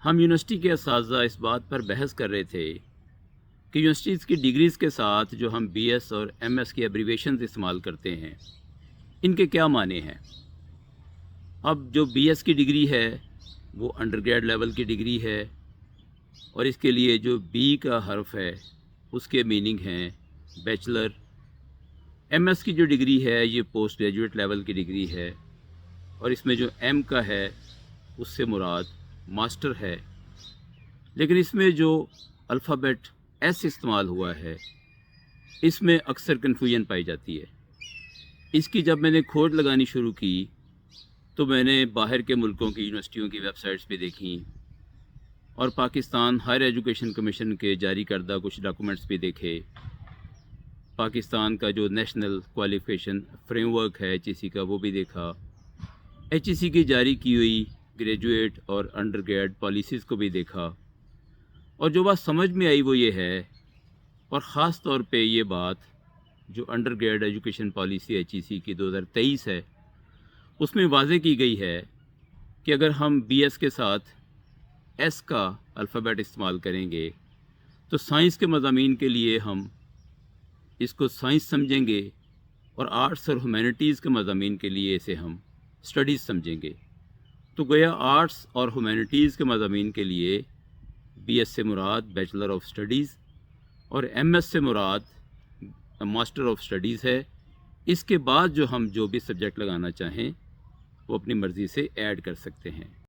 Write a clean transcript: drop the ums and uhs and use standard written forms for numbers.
ہم یونیورسٹی کے اساتذہ اس بات پر بحث کر رہے تھے کہ یونیورسٹیز کی ڈگریز کے ساتھ جو ہم بی ایس اور ایم ایس کی ایبریویشنز استعمال کرتے ہیں ان کے کیا معنی ہیں۔ اب جو بی ایس کی ڈگری ہے وہ انڈر گریڈ لیول کی ڈگری ہے، اور اس کے لیے جو بی کا حرف ہے اس کے میننگ ہیں بیچلر۔ ایم ایس کی جو ڈگری ہے یہ پوسٹ گریجویٹ لیول کی ڈگری ہے، اور اس میں جو ایم کا ہے اس سے مراد ماسٹر ہے۔ لیکن اس میں جو الفابیٹ ایس استعمال ہوا ہے اس میں اکثر کنفیوژن پائی جاتی ہے۔ اس کی جب میں نے کھوج لگانی شروع کی تو میں نے باہر کے ملکوں کی یونیورسٹیوں کی ویب سائٹس بھی دیکھیں، اور پاکستان ہائر ایجوکیشن کمیشن کے جاری کردہ کچھ ڈاکومنٹس بھی دیکھے۔ پاکستان کا جو نیشنل کوالیفیکیشن فریم ورک ہے ایچ ای سی کا وہ بھی دیکھا، ایچ ای سی کی جاری کی ہوئی گریجویٹ اور انڈر گریڈ پالیسیز کو بھی دیکھا، اور جو بات سمجھ میں آئی وہ یہ ہے، اور خاص طور پہ یہ بات جو undergrad education policy H E C کی 2023 ہے اس میں واضح کی گئی ہے کہ اگر ہم بی ایس کے ساتھ ایس کا الفابیٹ استعمال کریں گے تو سائنس کے مضامین کے لیے ہم اس کو سائنس سمجھیں گے، اور آرٹس اور ہیومینٹیز کے مضامین کے لیے اسے ہم اسٹڈیز سمجھیں گے۔ تو گویا آرٹس اور ہیومینٹیز کے مضامین کے لیے بی ایس سے مراد بیچلر آف اسٹڈیز اور ایم ایس سے مراد ماسٹر آف اسٹڈیز ہے۔ اس کے بعد جو ہم جو بھی سبجیکٹ لگانا چاہیں وہ اپنی مرضی سے ایڈ کر سکتے ہیں۔